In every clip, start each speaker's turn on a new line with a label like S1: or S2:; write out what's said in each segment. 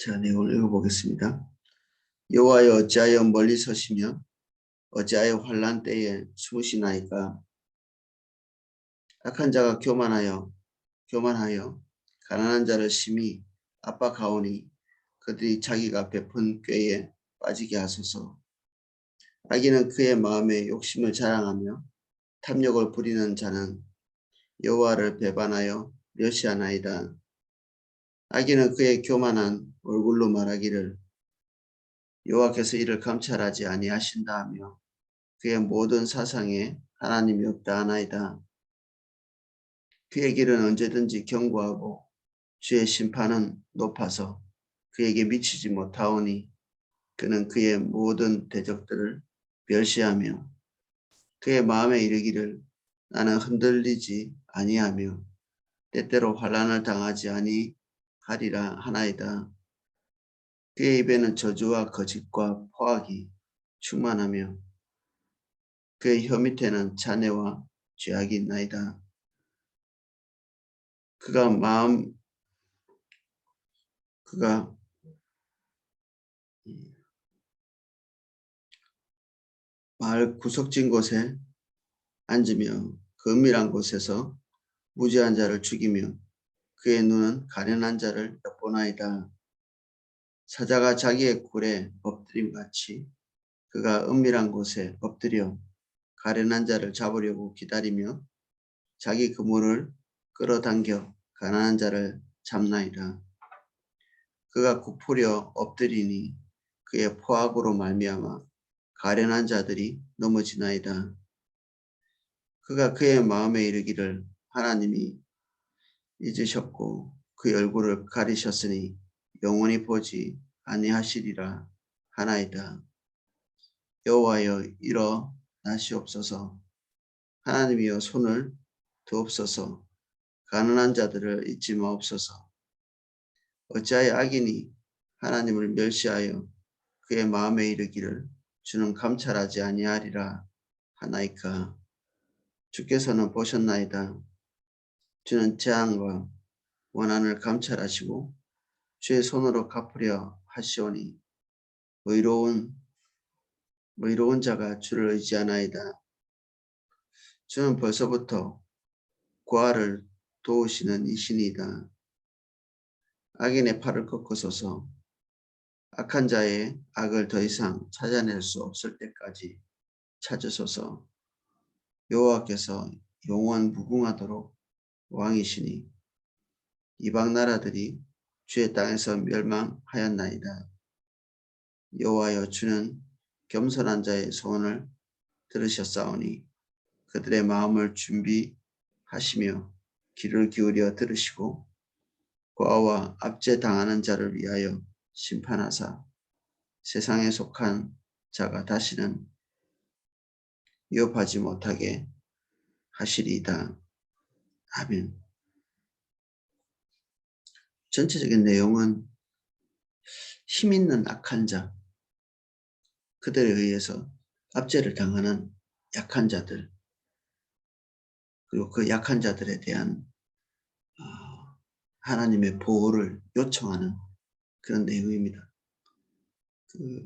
S1: 자, 내용을 읽어보겠습니다. 여호와여 어찌하여 멀리 서시며 어찌하여 환난 때에 숨으시나이까. 악한 자가 교만하여 가난한 자를 심히 압박하오니 그들이 자기가 베푼 꾀에 빠지게 하소서. 악인은 그의 마음에 욕심을 자랑하며 탐욕을 부리는 자는 여호와를 배반하여 멸시하나이다. 악인은 그의 교만한 얼굴로 말하기를 여호와께서 이를 감찰하지 아니하신다 하며 그의 모든 사상에 하나님이 없다 하나이다. 그의 길은 언제든지 견고하고 주의 심판은 높아서 그에게 미치지 못하오니 그는 그의 모든 대적들을 멸시하며 그의 마음에 이르기를 나는 흔들리지 아니하며 때때로 환난을 당하지 아니하리라 하나이다. 그의 입에는 저주와 거짓과 포악이 충만하며 그의 혀 밑에는 잔해와 죄악이 있나이다. 그가 마을 구석진 곳에 앉으며 그 은밀한 곳에서 무죄한 자를 죽이며 그의 눈은 가련한 자를 엿보나이다. 사자가 자기의 굴에 엎드림같이 그가 은밀한 곳에 엎드려 가련한 자를 잡으려고 기다리며 자기 그물을 끌어당겨 가난한 자를 잡나이다. 그가 굽으려 엎드리니 그의 포악으로 말미암아 가련한 자들이 넘어지나이다. 그가 그의 마음에 이르기를 하나님이 잊으셨고 그의 얼굴을 가리셨으니 영원히 보지 아니하시리라 하나이다. 여호와여 일어나시옵소서. 하나님이여 손을 드옵소서. 가난한 자들을 잊지 마옵소서. 어찌하여 악인이 하나님을 멸시하여 그의 마음에 이르기를 주는 감찰하지 아니하리라 하나이까. 주께서는 보셨나이다. 주는 재앙과 원한을 감찰하시고 주의 손으로 갚으려 하시오니 의로운 자가 주를 의지하나이다. 주는 벌써부터 고아를 도우시는 이신이다. 악인의 팔을 꺾으소서. 악한 자의 악을 더 이상 찾아낼 수 없을 때까지 찾으소서. 여호와께서 영원 무궁하도록 왕이시니 이방 나라들이 주의 땅에서 멸망하였나이다. 여호와여 주는 겸손한 자의 소원을 들으셨사오니 그들의 마음을 준비하시며 귀를 기울여 들으시고 고아와 압제당하는 자를 위하여 심판하사 세상에 속한 자가 다시는 위협하지 못하게 하시리이다. 아멘. 전체적인 내용은 힘있는 악한 자, 그들에 의해서 압제를 당하는 약한 자들, 그리고 그 약한 자들에 대한 하나님의 보호를 요청하는 그런 내용입니다.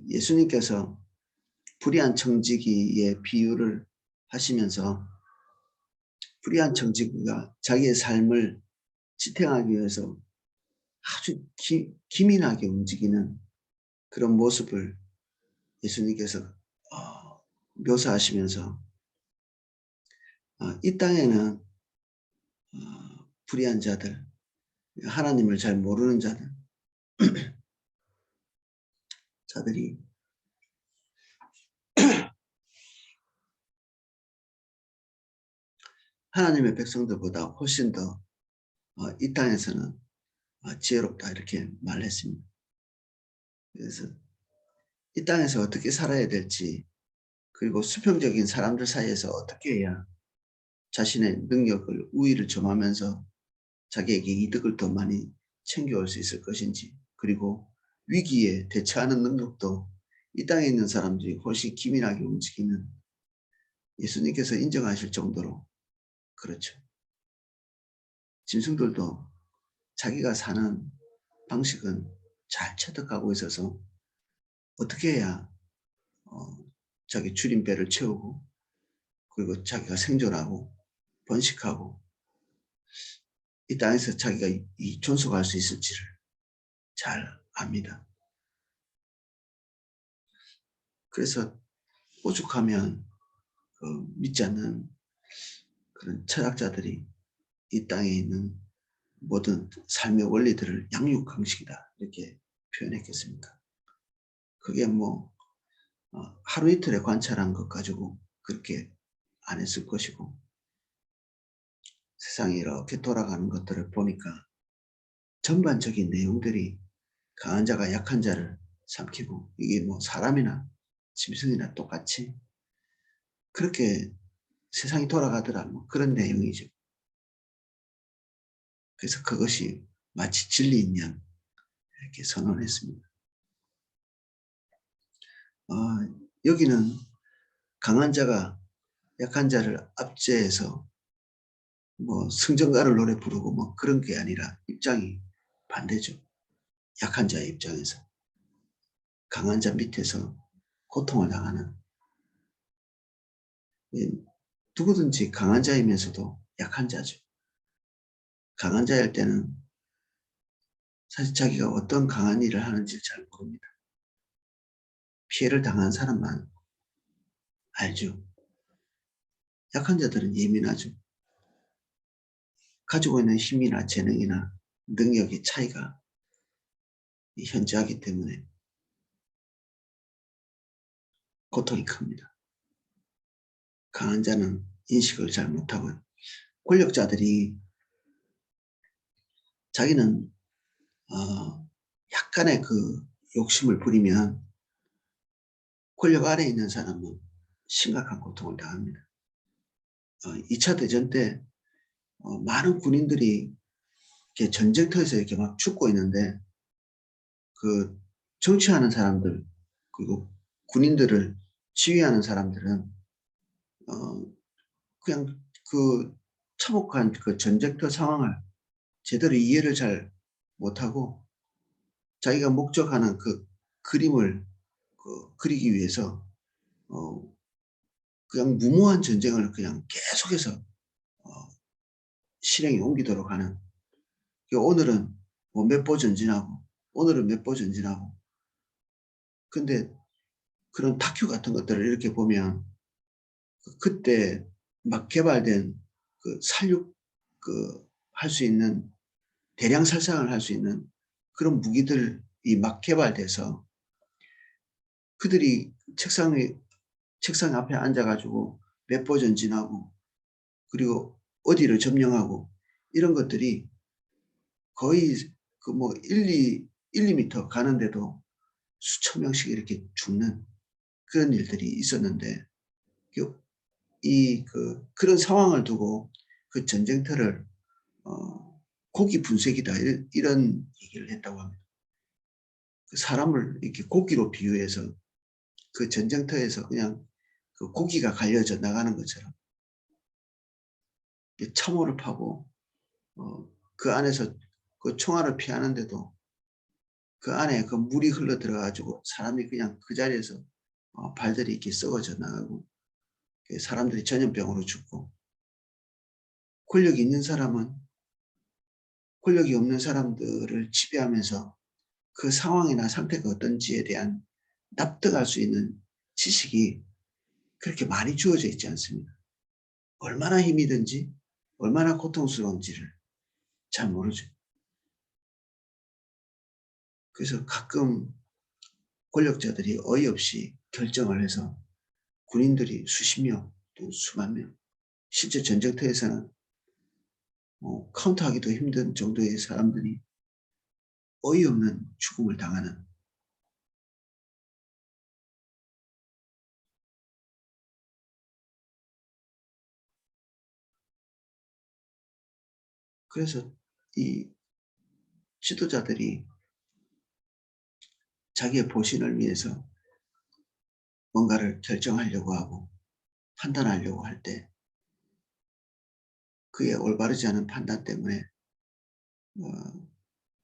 S1: 예수님께서 불의한 청지기의 비유를 하시면서 불의한 청지기가 자기의 삶을 지탱하기 위해서 아주 기민하게 움직이는 그런 모습을 예수님께서 묘사하시면서 이 땅에는 불의한 자들, 하나님을 잘 모르는 자들이 하나님의 백성들보다 훨씬 더 이 땅에서는 지혜롭다 이렇게 말했습니다. 그래서 이 땅에서 어떻게 살아야 될지, 그리고 수평적인 사람들 사이에서 어떻게 해야 자신의 능력을 우위를 점하면서 자기에게 이득을 더 많이 챙겨올 수 있을 것인지, 그리고 위기에 대처하는 능력도 이 땅에 있는 사람들이 훨씬 기민하게 움직이는, 예수님께서 인정하실 정도로 그렇죠. 짐승들도 자기가 사는 방식은 잘 체득하고 있어서 어떻게 해야 어, 자기 줄임배를 채우고 그리고 자기가 생존하고 번식하고 이 땅에서 자기가 존속할 수 있을지를 잘 압니다. 그래서 오죽하면 믿지 않는 그런 철학자들이 이 땅에 있는 모든 삶의 원리들을 양육강식이다 이렇게 표현했겠습니까? 그게 뭐 하루 이틀에 관찰한 것 가지고 그렇게 안 했을 것이고 세상이 이렇게 돌아가는 것들을 보니까 전반적인 내용들이 강한 자가 약한 자를 삼키고 이게 뭐 사람이나 짐승이나 똑같이 그렇게 세상이 돌아가더라 뭐 그런 내용이죠. 그래서 그것이 마치 진리인 양 이렇게 선언했습니다. 여기는 강한 자가 약한 자를 압제해서 뭐 승전가를 노래 부르고 뭐 그런 게 아니라 입장이 반대죠. 약한 자의 입장에서 강한 자 밑에서 고통을 당하는 누구든지 강한 자이면서도 약한 자죠. 강한 자일 때는 사실 자기가 어떤 강한 일을 하는지 잘 모릅니다. 피해를 당한 사람만 알죠. 약한 자들은 예민하죠. 가지고 있는 힘이나 재능이나 능력의 차이가 현저하기 때문에 고통이 큽니다. 강한 자는 인식을 잘 못하고 권력자들이 자기는 약간의 그 욕심을 부리면 권력 아래에 있는 사람은 심각한 고통을 당합니다. 2차 대전 때 많은 군인들이 이렇게 전쟁터에서 이렇게 막 죽고 있는데 그 정치하는 사람들 그리고 군인들을 지휘하는 사람들은 그냥 그 참혹한 그 전쟁터 상황을 제대로 이해를 잘 못하고 자기가 목적하는 그 그림을 그리기 위해서 그냥 무모한 전쟁을 그냥 계속해서 실행에 옮기도록 하는 오늘은 뭐 몇 보 전진하고 오늘은 몇 보 전진하고 근데 그런 다큐 같은 것들을 이렇게 보면 그때 막 개발된 그 살육 할 수 있는 대량 살상을 할 수 있는 그런 무기들이 막 개발돼서 그들이 책상 앞에 앉아가지고 몇 보 전진하고 그리고 어디를 점령하고 이런 것들이 거의 그 뭐 2m 가는데도 수천 명씩 이렇게 죽는 그런 일들이 있었는데 그런 상황을 두고 그 전쟁터를 고기 분쇄기다 이런 얘기를 했다고 합니다. 그 사람을 이렇게 고기로 비유해서 그 전쟁터에서 그냥 그 고기가 갈려져 나가는 것처럼 참호를 파고 그 안에서 그 총알을 피하는데도 그 안에 그 물이 흘러 들어가지고 사람이 그냥 그 자리에서 발들이 이렇게 썩어져 나가고 사람들이 전염병으로 죽고 권력이 있는 사람은 권력이 없는 사람들을 지배하면서 그 상황이나 상태가 어떤지에 대한 납득할 수 있는 지식이 그렇게 많이 주어져 있지 않습니다. 얼마나 힘이 든지 얼마나 고통스러운지를 잘 모르죠. 그래서 가끔 권력자들이 어이없이 결정을 해서 군인들이 수십 명 또 수만 명 실제 전쟁터에서는 카운트하기도 힘든 정도의 사람들이 어이없는 죽음을 당하는 그래서 이 지도자들이 자기의 보신을 위해서 뭔가를 결정하려고 하고 판단하려고 할 때 그의 올바르지 않은 판단 때문에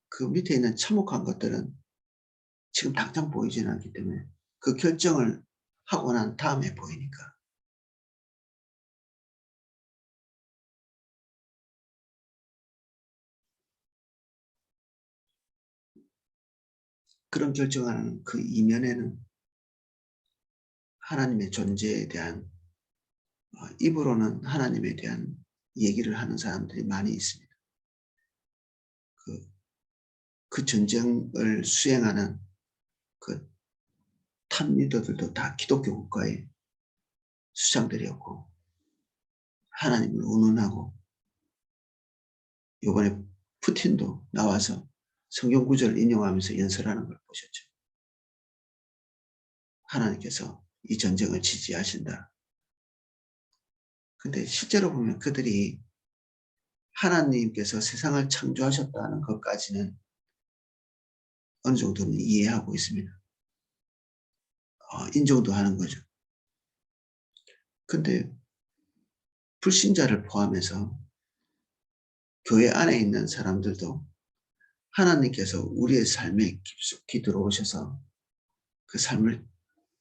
S1: 그 밑에 있는 참혹한 것들은 지금 당장 보이지는 않기 때문에 그 결정을 하고 난 다음에 보이니까. 그런 결정하는 그 이면에는 하나님의 존재에 대한 입으로는 하나님에 대한 얘기를 하는 사람들이 많이 있습니다. 그 전쟁을 수행하는 그 탑 리더들도 다 기독교 국가의 수장들이었고 하나님을 운운하고 이번에 푸틴도 나와서 성경 구절을 인용하면서 연설하는 걸 보셨죠. 하나님께서 이 전쟁을 지지하신다. 근데 실제로 보면 그들이 하나님께서 세상을 창조하셨다는 것까지는 어느 정도는 이해하고 있습니다. 인정도 하는 거죠. 근데 불신자를 포함해서 교회 안에 있는 사람들도 하나님께서 우리의 삶에 깊숙이 들어오셔서 그 삶을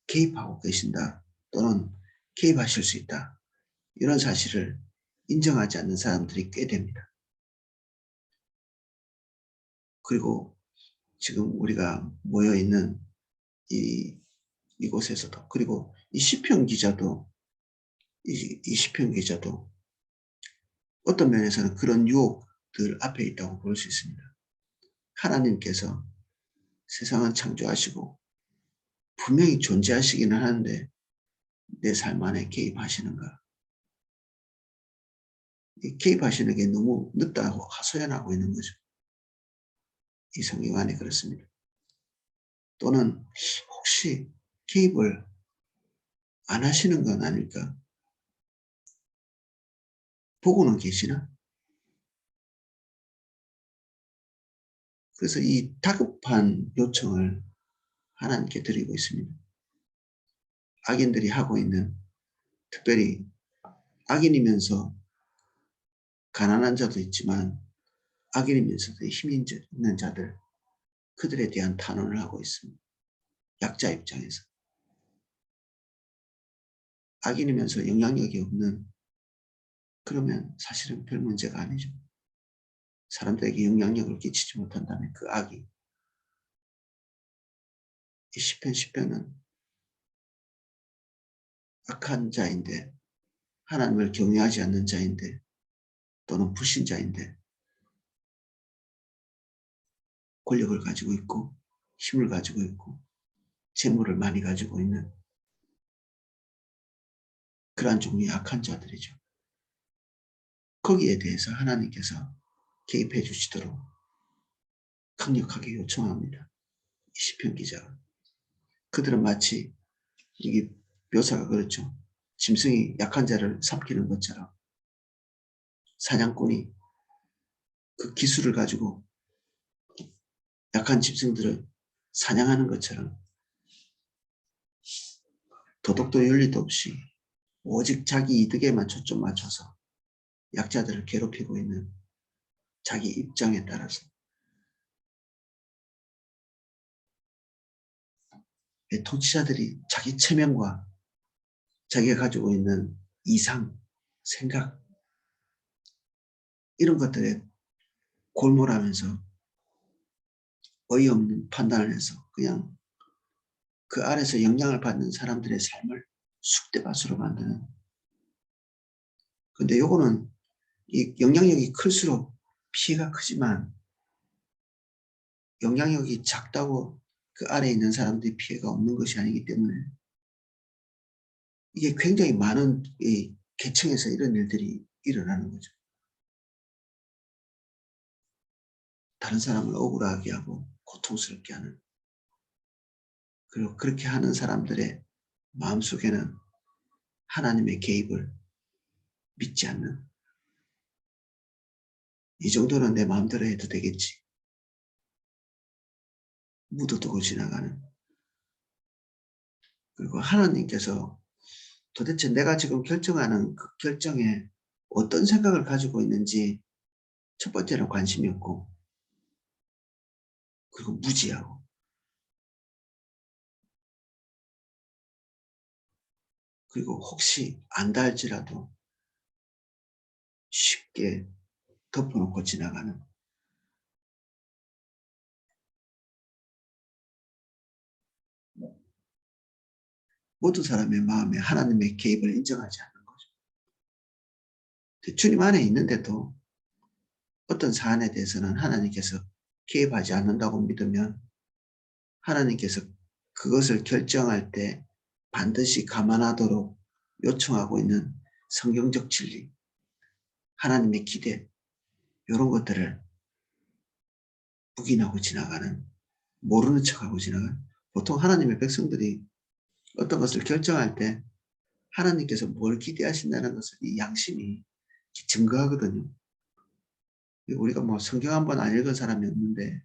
S1: 개입하고 계신다 또는 개입하실 수 있다. 이런 사실을 인정하지 않는 사람들이 꽤 됩니다. 그리고 지금 우리가 모여있는 이곳에서도 그리고 이 시편 기자도 이 시편 기자도 어떤 면에서는 그런 유혹들 앞에 있다고 볼 수 있습니다. 하나님께서 세상을 창조하시고 분명히 존재하시기는 하는데 내 삶 안에 개입하시는가? 개입하시는 게 너무 늦다고 하소연하고 있는 거죠. 이 성경 안에 그렇습니다. 또는 혹시 개입을 안 하시는 건 아닐까? 보고는 계시나? 그래서 이 다급한 요청을 하나님께 드리고 있습니다. 악인들이 하고 있는 특별히 악인이면서 가난한 자도 있지만 악인이면서도 힘 있는 자들 그들에 대한 탄원을 하고 있습니다. 약자 입장에서. 악인이면서 영향력이 없는 그러면 사실은 별 문제가 아니죠. 사람들에게 영향력을 끼치지 못한다면 그 악이 이 시편은 악한 자인데 하나님을 경외하지 않는 자인데 또는 불신자인데 권력을 가지고 있고 힘을 가지고 있고 재물을 많이 가지고 있는 그러한 종류의 악한 자들이죠. 거기에 대해서 하나님께서 개입해 주시도록 강력하게 요청합니다. 이 시편 기자가. 그들은 마치 이게 묘사가 그렇죠. 짐승이 약한 자를 삼키는 것처럼 사냥꾼이 그 기술을 가지고 약한 짐승들을 사냥하는 것처럼 도덕도 윤리도 없이 오직 자기 이득에만 초점 맞춰서 약자들을 괴롭히고 있는 자기 입장에 따라서 통치자들이 자기 체면과 자기가 가지고 있는 이상, 생각 이런 것들에 골몰하면서 어이없는 판단을 해서 그냥 그 아래서 영향을 받는 사람들의 삶을 쑥대밭으로 만드는. 근데 요거는 이 영향력이 클수록 피해가 크지만 영향력이 작다고 그 아래에 있는 사람들이 피해가 없는 것이 아니기 때문에 이게 굉장히 많은 이 계층에서 이런 일들이 일어나는 거죠. 다른 사람을 억울하게 하고 고통스럽게 하는. 그리고 그렇게 하는 사람들의 마음속에는 하나님의 개입을 믿지 않는 이 정도는 내 마음대로 해도 되겠지. 묻어두고 지나가는. 그리고 하나님께서 도대체 내가 지금 결정하는 그 결정에 어떤 생각을 가지고 있는지 첫 번째는 관심이 없고 그리고 무지하고 그리고 혹시 안다 할지라도 쉽게 덮어놓고 지나가는, 모든 사람의 마음에 하나님의 개입을 인정하지 않는 거죠. 주님 안에 있는데도 어떤 사안에 대해서는 하나님께서 개입하지 않는다고 믿으면 하나님께서 그것을 결정할 때 반드시 감안하도록 요청하고 있는 성경적 진리, 하나님의 기대, 이런 것들을 묵인하고 지나가는, 모르는 척하고 지나가는, 보통 하나님의 백성들이 어떤 것을 결정할 때 하나님께서 뭘 기대하신다는 것을 이 양심이 증거하거든요. 우리가 뭐 성경 한 번 안 읽은 사람이 없는데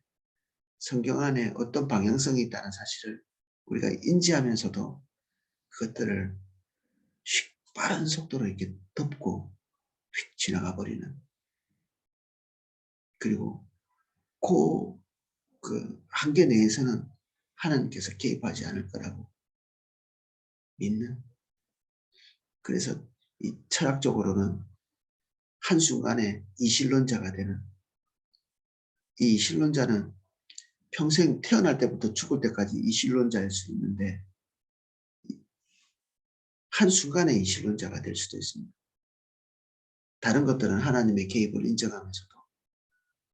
S1: 성경 안에 어떤 방향성이 있다는 사실을 우리가 인지하면서도 그것들을 빠른 속도로 이렇게 덮고 휙 지나가 버리는, 그리고 그 한계 내에서는 하나님께서 개입하지 않을 거라고 믿는, 그래서 이 철학적으로는 한순간에 이신론자가 되는, 이 이신론자는 평생 태어날 때부터 죽을 때까지 이신론자일 수 있는데 한순간에 이신론자가 될 수도 있습니다. 다른 것들은 하나님의 개입을 인정하면서도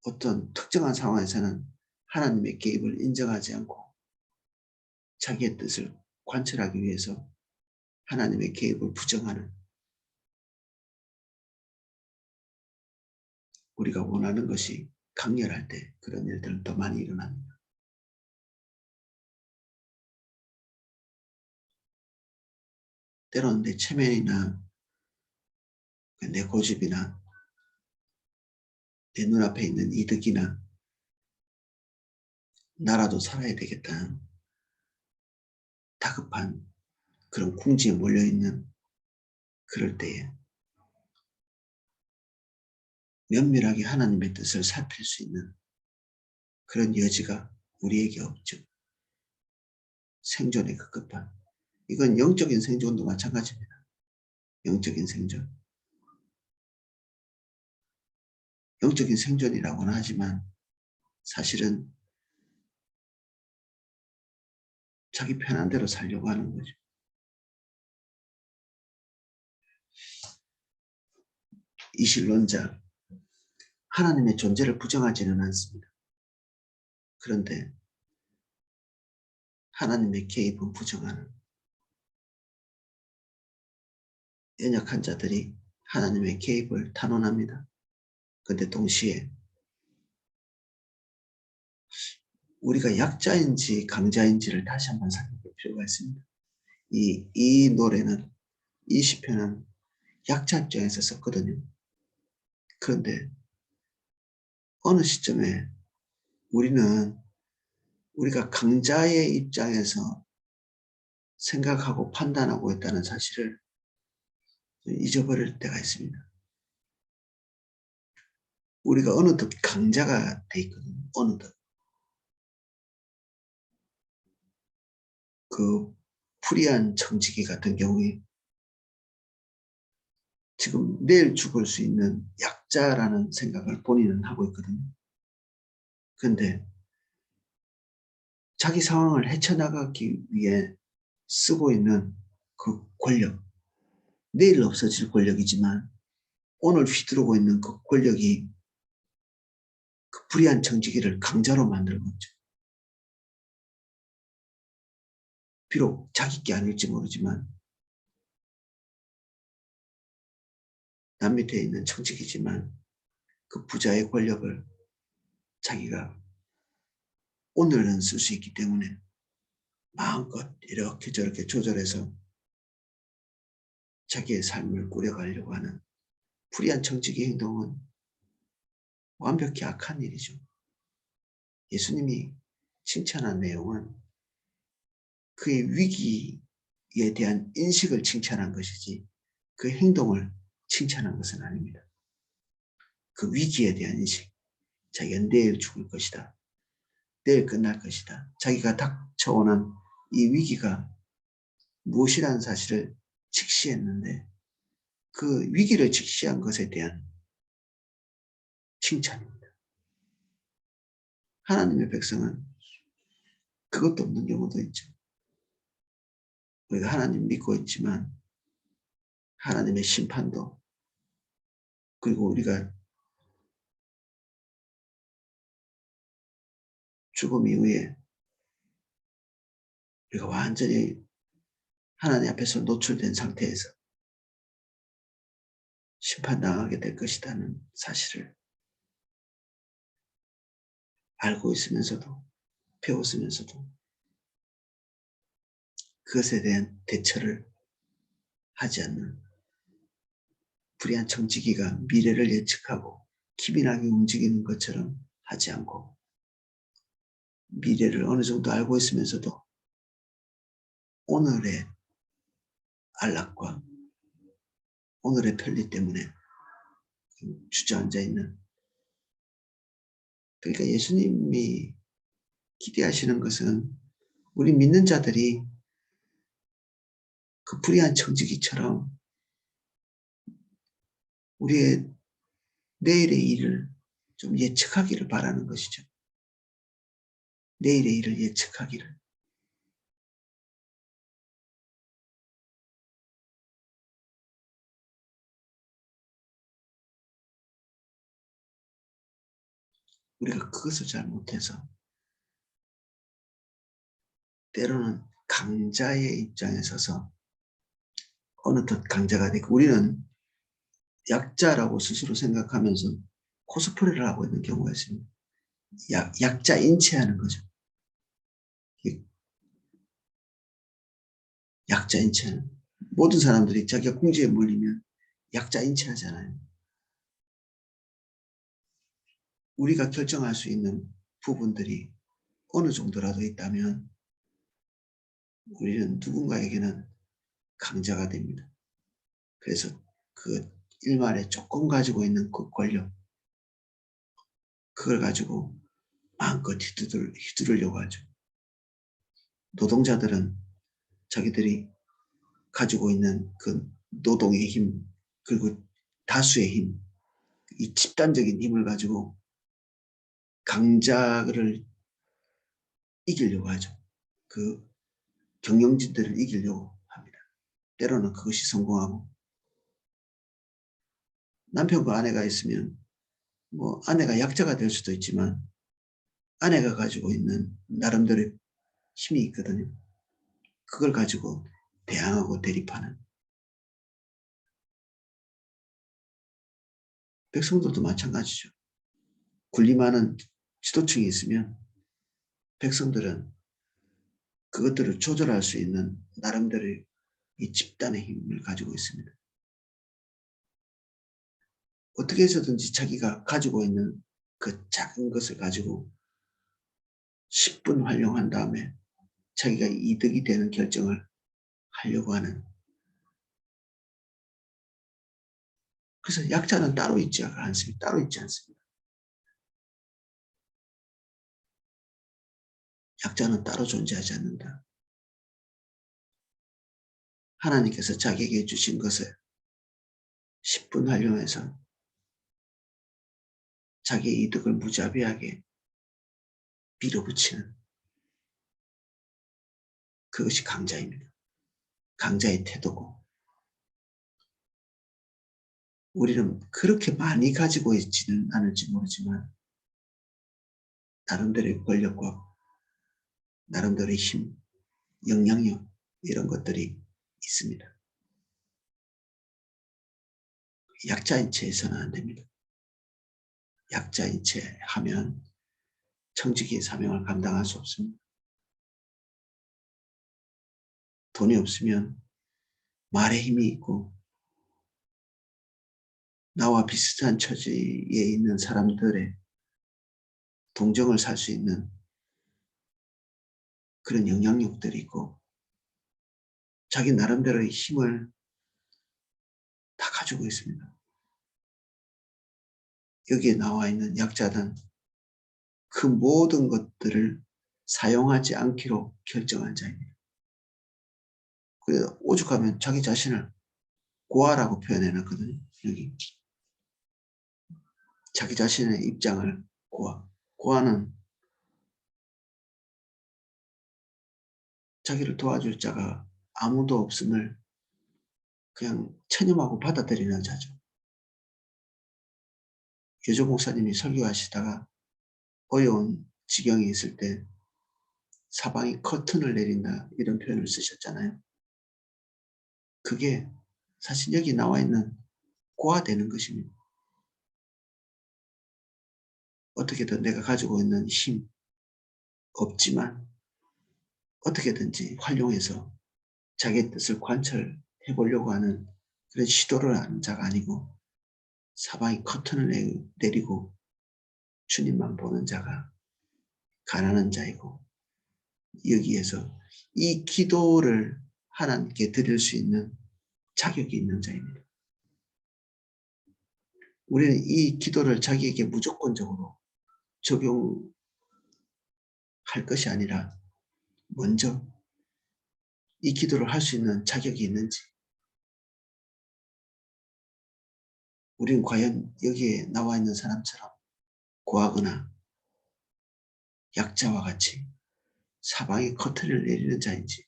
S1: 어떤 특정한 상황에서는 하나님의 개입을 인정하지 않고 자기의 뜻을 관철하기 위해서 하나님의 개입을 부정하는, 우리가 원하는 것이 강렬할 때 그런 일들은 더 많이 일어납니다. 때로는 내 체면이나 내 고집이나 내 눈앞에 있는 이득이나 나라도 살아야 되겠다는 다급한 그런 궁지에 몰려있는 그럴 때에 면밀하게 하나님의 뜻을 살필 수 있는 그런 여지가 우리에게 없죠. 생존에 급급한, 이건 영적인 생존도 마찬가지입니다. 영적인 생존. 영적인 생존이라고는 하지만 사실은 자기 편한 대로 살려고 하는 거죠. 이신론자, 하나님의 존재를 부정하지는 않습니다. 그런데 하나님의 개입은 부정하는 연약한 자들이 하나님의 개입을 탄원합니다. 그런데 동시에 우리가 약자인지 강자인지를 다시 한번 살펴볼 필요가 있습니다. 이 노래는, 이 시편은 약자 입장에서 썼거든요. 그런데 어느 시점에 우리가 강자의 입장에서 생각하고 판단하고 있다는 사실을 잊어버릴 때가 있습니다. 우리가 어느덧 강자가 돼 있거든요. 어느덧. 그 불의한 청지기 같은 경우에 지금 내일 죽을 수 있는 약자라는 생각을 본인은 하고 있거든요. 그런데 자기 상황을 헤쳐나가기 위해 쓰고 있는 그 권력, 내일 없어질 권력이지만 오늘 휘두르고 있는 그 권력이 그 불의한 청지기를 강자로 만들고 있죠. 비록 자기 게 아닐지 모르지만 남 밑에 있는 청지기지만 그 부자의 권력을 자기가 오늘은 쓸 수 있기 때문에 마음껏 이렇게 저렇게 조절해서 자기의 삶을 꾸려가려고 하는 불의한 청지기 행동은 완벽히 악한 일이죠. 예수님이 칭찬한 내용은 그의 위기에 대한 인식을 칭찬한 것이지 그 행동을 칭찬한 것은 아닙니다. 그 위기에 대한 인식, 자기가 내일 죽을 것이다, 내일 끝날 것이다, 자기가 닥쳐오는 이 위기가 무엇이라는 사실을 직시했는데 그 위기를 직시한 것에 대한 칭찬입니다. 하나님의 백성은 그것도 없는 경우도 있죠. 우리가 하나님 믿고 있지만 하나님의 심판도, 그리고 우리가 죽음 이후에 우리가 완전히 하나님 앞에서 노출된 상태에서 심판당하게 될 것이라는 사실을 알고 있으면서도, 배웠으면서도 그것에 대한 대처를 하지 않는 불의한 청지기가 미래를 예측하고 기민하게 움직이는 것처럼 하지 않고, 미래를 어느 정도 알고 있으면서도 오늘의 안락과 오늘의 편리 때문에 주저앉아 있는, 그러니까 예수님이 기대하시는 것은 우리 믿는 자들이 그 불의한 청지기처럼 우리의 내일의 일을 좀 예측하기를 바라는 것이죠. 내일의 일을 예측하기를. 우리가 그것을 잘 못해서 때로는 강자의 입장에 서서 어느덧 강자가 되고, 우리는 약자라고 스스로 생각하면서 코스프레를 하고 있는 경우가 있습니다. 약자 인체하는 거죠. 약자 인체는 모든 사람들이 자기가 궁지에 몰리면 약자 인체하잖아요. 우리가 결정할 수 있는 부분들이 어느 정도라도 있다면 우리는 누군가에게는 강자가 됩니다. 그래서 그 일말에 조금 가지고 있는 그 권력, 그걸 가지고 마음껏 휘두르려고 하죠. 노동자들은 자기들이 가지고 있는 그 노동의 힘, 그리고 다수의 힘, 이 집단적인 힘을 가지고 강자를 이기려고 하죠. 그 경영진들을 이기려고 합니다. 때로는 그것이 성공하고, 남편과 아내가 있으면 뭐 아내가 약자가 될 수도 있지만 아내가 가지고 있는 나름대로의 힘이 있거든요. 그걸 가지고 대항하고 대립하는. 백성들도 마찬가지죠. 군림하는 지도층이 있으면 백성들은 그것들을 조절할 수 있는 나름대로의 이 집단의 힘을 가지고 있습니다. 어떻게 해서든지 자기가 가지고 있는 그 작은 것을 가지고 10분 활용한 다음에 자기가 이득이 되는 결정을 하려고 하는. 그래서 약자는 따로 있지 않습니다. 따로 있지 않습니다. 약자는 따로 존재하지 않는다. 하나님께서 자기에게 주신 것을 10분 활용해서 자기의 이득을 무자비하게 밀어붙이는, 그것이 강자입니다. 강자의 태도고, 우리는 그렇게 많이 가지고 있지는 않을지 모르지만 나름대로의 권력과 나름대로의 힘, 영향력, 이런 것들이 있습니다. 약자인 채 해서는 안 됩니다. 약자인 채 하면 청지기의 사명을 감당할 수 없습니다. 돈이 없으면 말에 힘이 있고 나와 비슷한 처지에 있는 사람들의 동정을 살 수 있는 그런 영향력들이 있고 자기 나름대로의 힘을 다 가지고 있습니다. 여기에 나와 있는 약자는 그 모든 것들을 사용하지 않기로 결정한 자입니다. 그래서 오죽하면 자기 자신을 고아라고 표현해놨거든요. 여기 자기 자신의 입장을 고아. 고아는 자기를 도와줄 자가 아무도 없음을 그냥 체념하고 받아들이는 자죠. 교조 목사님이 설교하시다가 어려운 지경에 있을 때 사방이 커튼을 내린다 이런 표현을 쓰셨잖아요. 그게 사실 여기 나와 있는 고아되는 것입니다. 어떻게든 내가 가지고 있는 힘 없지만 어떻게든지 활용해서 자기의 뜻을 관철해 보려고 하는 그런 시도를 하는 자가 아니고 사방이 커튼을 내리고 주님만 보는 자가 가난한 자이고 여기에서 이 기도를 하나님께 드릴 수 있는 자격이 있는 자입니다. 우리는 이 기도를 자기에게 무조건적으로 적용할 것이 아니라 먼저 이 기도를 할 수 있는 자격이 있는지 우리는 과연 여기에 나와 있는 사람처럼 고하거나 약자와 같이 사방에 커튼을 내리는 자인지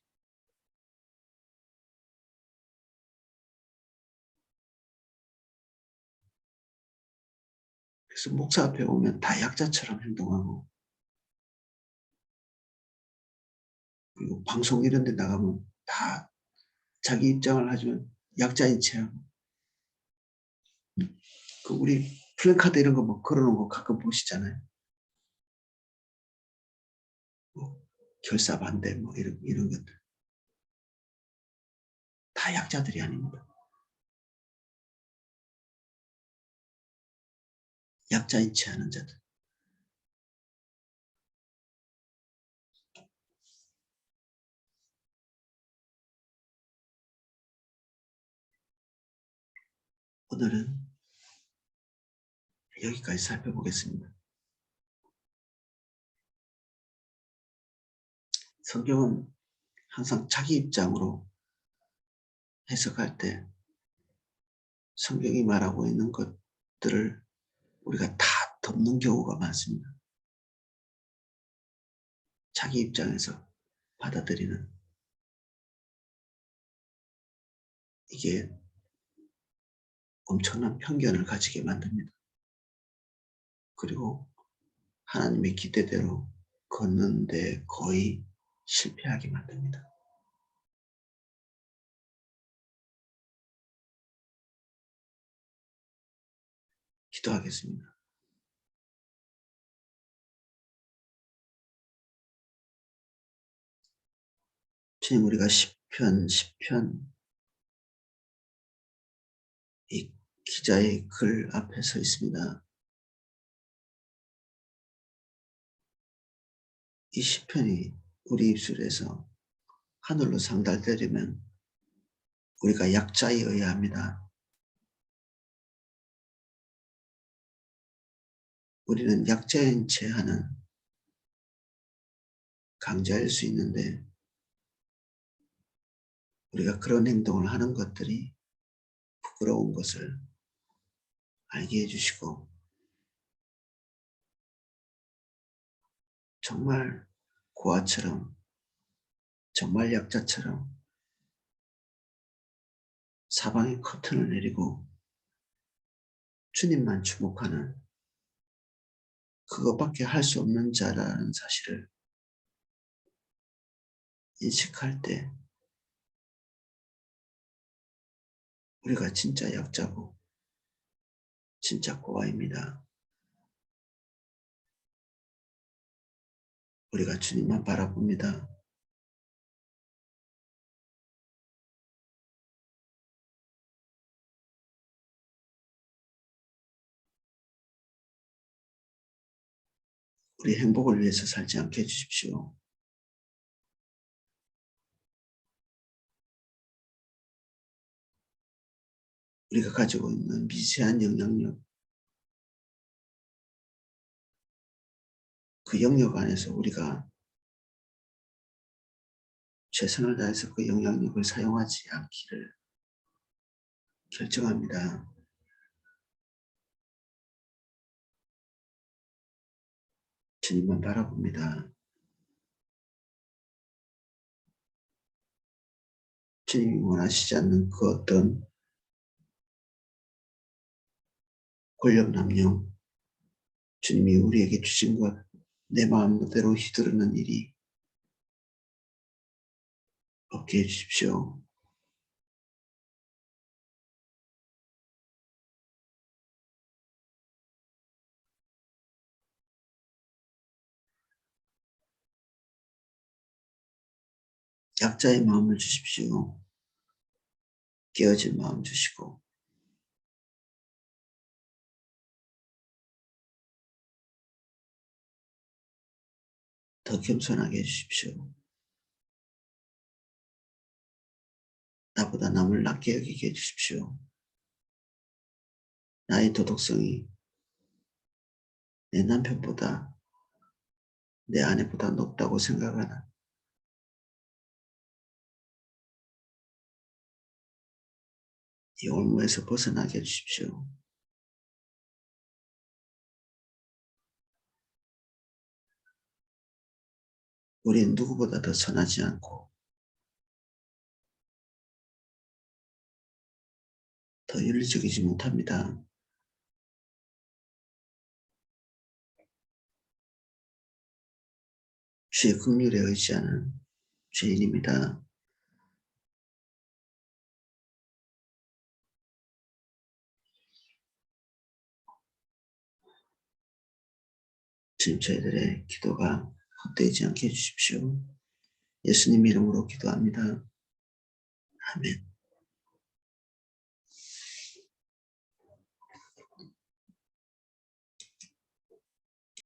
S1: 그래서 목사 앞에 오면 다 약자처럼 행동하고 그리고 방송 이런 데 나가면 다 자기 입장을 하지만 약자인 체하고 그 우리 플랜카드 이런 거 뭐 걸어놓은 거 가끔 보시잖아요. 뭐 결사 반대 뭐 이런 것들 다 약자들이 아닙니다. 약자인 체하는 자들. 오늘은 여기까지 살펴보겠습니다. 성경은 항상 자기 입장으로 해석할 때 성경이 말하고 있는 것들을 우리가 다 덮는 경우가 많습니다. 자기 입장에서 받아들이는 이게 엄청난 편견을 가지게 만듭니다. 그리고 하나님의 기대대로 걷는데 거의 실패하게 만듭니다. 기도하겠습니다. 주님 우리가 시편 이 기자의 글 앞에 서 있습니다. 이 시편이 우리 입술에서 하늘로 상달되려면 우리가 약자이어야 합니다. 우리는 약자인 채 하는 강자일 수 있는데 우리가 그런 행동을 하는 것들이 부끄러운 것을 알게 해주시고 정말 고아처럼 정말 약자처럼 사방에 커튼을 내리고 주님만 주목하는 그것밖에 할 수 없는 자라는 사실을 인식할 때 우리가 진짜 약자고 진짜 고아입니다. 우리가 주님만 바라봅니다. 우리 행복을 위해서 살지 않게 해주십시오. 우리가 가지고 있는 미세한 영향력, 그 영역 안에서 우리가 최선을 다해서 그 영향력을 사용하지 않기를 결정합니다. 주님만 바라봅니다. 주님이 원하시지 않는 그 어떤 권력남용, 주님이 우리에게 주신 것, 내 마음대로 휘두르는 일이 없게 해주십시오. 약자의 마음을 주십시오. 깨어진 마음 주시고 더 겸손하게 해주십시오. 나보다 남을 낮게 여기게 해주십시오. 나의 도덕성이 내 남편보다 내 아내보다 높다고 생각하는 이 올무에서 벗어나게 해주십시오. 우리는 누구보다 더 선하지 않고 더 윤리적이지 못합니다. 주의 긍휼에 의지하는 죄인입니다. 주님, 저희들의 기도가 헛되지 않게 해주십시오. 예수님 이름으로 기도합니다. 아멘.